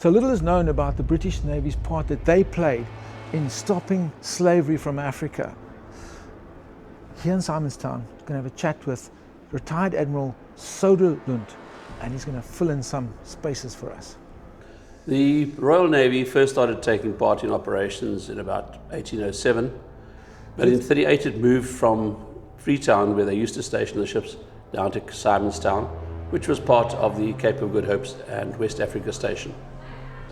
So little is known about the British Navy's part that they played in stopping slavery from Africa. Here in Simonstown, we're going to have a chat with retired Admiral Soderlund, and he's going to fill in some spaces for us. The Royal Navy first started taking part in operations in about 1807, but in 1838 it moved from Freetown, where they used to station the ships, down to Simonstown, which was part of the Cape of Good Hope and West Africa Station.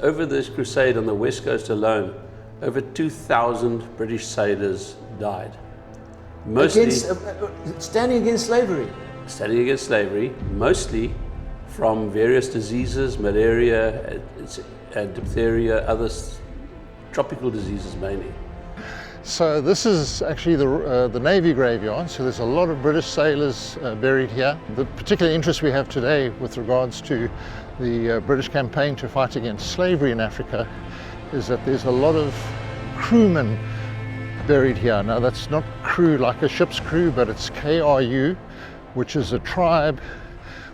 Over this crusade on the west coast alone, over 2,000 British sailors died. Mostly standing against slavery. Standing against slavery, mostly from various diseases, malaria and diphtheria, other tropical diseases mainly. So this is actually the Navy graveyard, so there's a lot of British sailors buried here. The particular interest we have today with regards to the British campaign to fight against slavery in Africa is that there's a lot of crewmen buried here. Now that's not crew like a ship's crew, but it's KRU, which is a tribe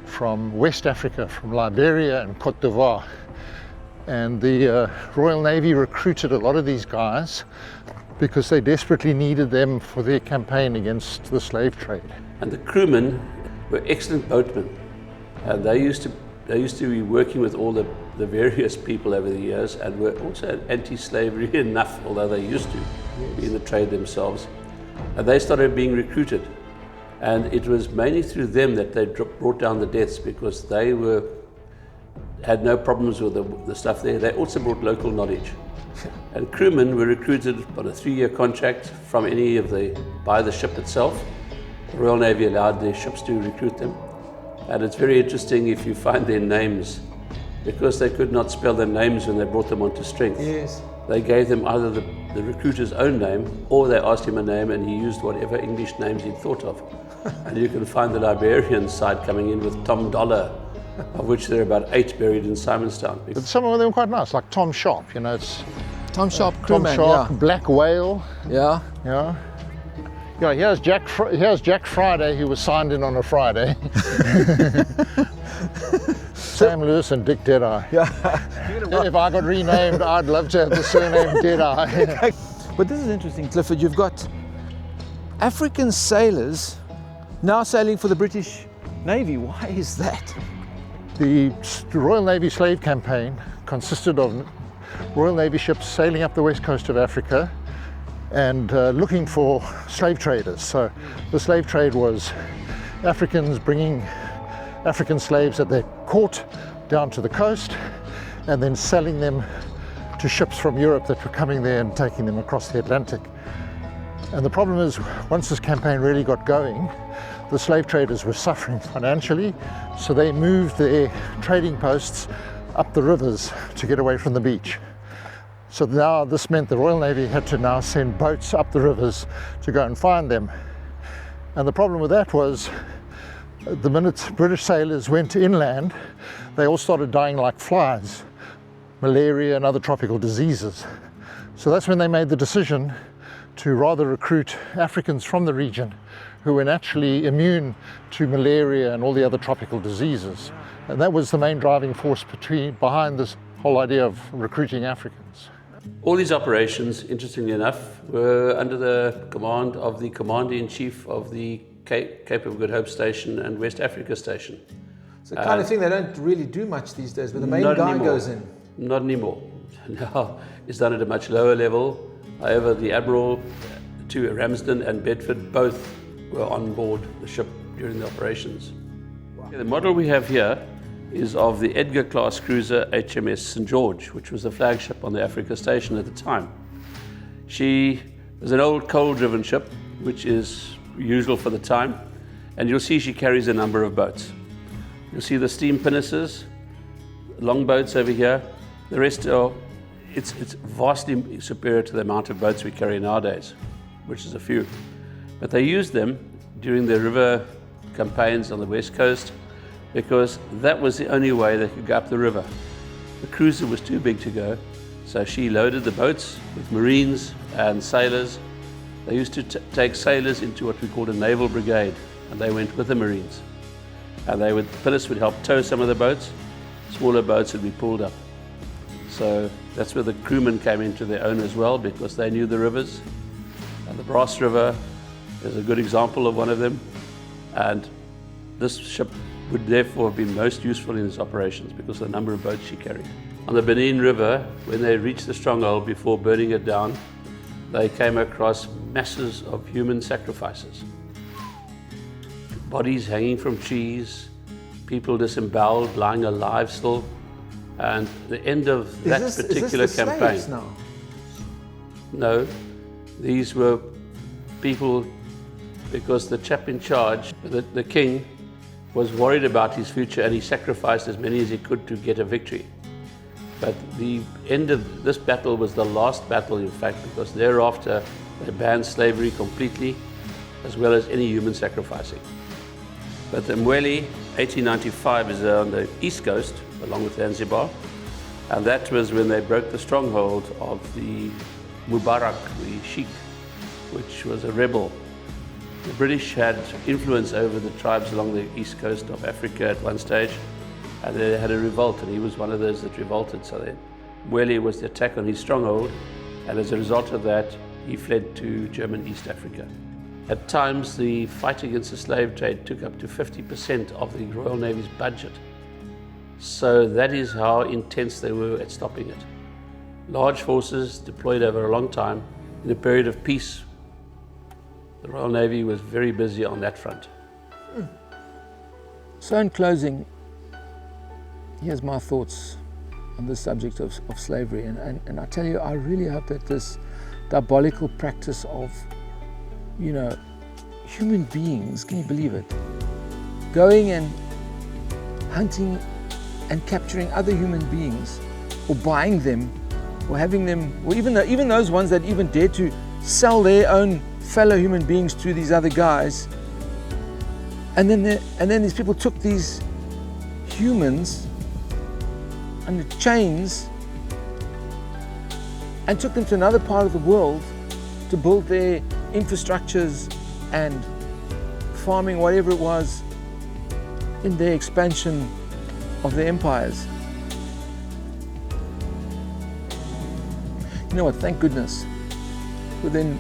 from West Africa, from Liberia and Cote d'Ivoire. And the Royal Navy recruited a lot of these guys because they desperately needed them for their campaign against the slave trade. And the crewmen were excellent boatmen, and they used to be working with all the various people over the years, and were also anti-slavery enough, although they used to be in the trade themselves. And they started being recruited, and it was mainly through them that they brought down the deaths, because they had no problems with the stuff there. They also brought local knowledge. And crewmen were recruited on a 3-year contract from by the ship itself. The Royal Navy allowed their ships to recruit them. And it's very interesting if you find their names, because they could not spell their names when they brought them onto strength. Yes. They gave them either the recruiter's own name, or they asked him a name and he used whatever English names he'd thought of. And you can find the Liberian side coming in with Tom Dollar, of which there are about 8 buried in Simonstown. But some of them are quite nice, like Tom Sharp, you know, it's Tom Sharp, Tom crewman, Sharp, yeah. Black Whale. Yeah. Yeah. Yeah, here's Jack Friday, who was signed in on a Friday. Sam Lewis and Dick Deadeye. Yeah. If I got renamed, I'd love to have the surname Deadeye. But this is interesting, Clifford. You've got African sailors now sailing for the British Navy. Why is that? The Royal Navy slave campaign consisted of Royal Navy ships sailing up the west coast of Africa and looking for slave traders. So the slave trade was Africans bringing African slaves that they caught down to the coast and then selling them to ships from Europe that were coming there and taking them across the Atlantic. And the problem is, once this campaign really got going, the slave traders were suffering financially, so they moved their trading posts up the rivers to get away from the beach. So now this meant the Royal Navy had to now send boats up the rivers to go and find them. And the problem with that was, the minute British sailors went inland, they all started dying like flies, malaria and other tropical diseases. So that's when they made the decision to rather recruit Africans from the region who were naturally immune to malaria and all the other tropical diseases. And that was the main driving force behind this whole idea of recruiting Africans. All these operations, interestingly enough, were under the command of the Commander-in-Chief of the Cape of Good Hope Station and West Africa Station. It's the kind of thing they don't really do much these days, but the main guy goes in. Not anymore. Now it's done at a much lower level. However, the Admiral to Ramsden and Bedford both were on board the ship during the operations. Wow. The model we have here is of the Edgar-class cruiser HMS St. George, which was the flagship on the Africa Station at the time. She was an old coal-driven ship, which is usual for the time, and you'll see she carries a number of boats. You'll see the steam pinnaces, long boats over here. The rest are, it's vastly superior to the amount of boats we carry nowadays, which is a few. But they used them during the river campaigns on the west coast because that was the only way they could go up the river. The cruiser was too big to go, so she loaded the boats with Marines and sailors. They used to take sailors into what we called a naval brigade, and they went with the Marines. And pinnace would help tow some of the boats, smaller boats would be pulled up. So that's where the Kroomen came into their own as well, because they knew the rivers. And the Brass River is a good example of one of them. And this ship would therefore have been most useful in its operations because of the number of boats she carried. On the Benin River, when they reached the stronghold before burning it down, they came across masses of human sacrifices. Bodies hanging from trees, people disemboweled, lying alive still. And the end of that particular is this the campaign. slaves now? No, these were people, because the chap in charge, the king, was worried about his future and he sacrificed as many as he could to get a victory. But the end of this battle was the last battle, in fact, because thereafter they banned slavery completely, as well as any human sacrificing. But the Mweli, 1895, is on the east coast, along with Zanzibar, and that was when they broke the stronghold of the Mubarak, the Sheikh, which was a rebel. The British had influence over the tribes along the east coast of Africa at one stage, and they had a revolt, and he was one of those that revolted. So then Mweli was the attack on his stronghold, and as a result of that, he fled to German East Africa. At times, the fight against the slave trade took up to 50% of the Royal Navy's budget. So that is how intense they were at stopping it. Large forces deployed over a long time. In a period of peace, the Royal Navy was very busy on that front. So in closing, here's my thoughts on the subject of slavery. And I tell you, I really hope that this diabolical practice of, you know, human beings, can you believe it? Going and hunting and capturing other human beings, or buying them, or having them, or even those ones that even dare to sell their own fellow human beings to these other guys. And then these people took these humans under chains and took them to another part of the world to build their infrastructures and farming, whatever it was, in their expansion of their empires. You know what, thank goodness, within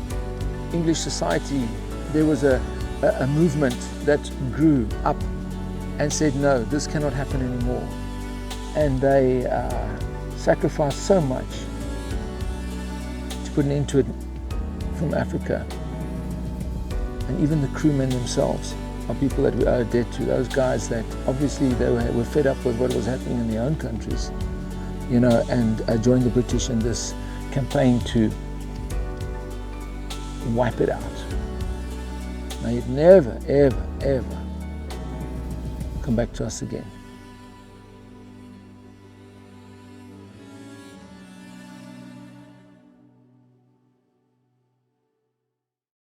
English society there was a movement that grew up and said, no, this cannot happen anymore. And they sacrificed so much to put an end to it from Africa. And even the crewmen themselves are people that we owe a debt to. Those guys that obviously they were fed up with what was happening in their own countries, you know, and joined the British in this campaign to wipe it out. May it never, ever, ever come back to us again.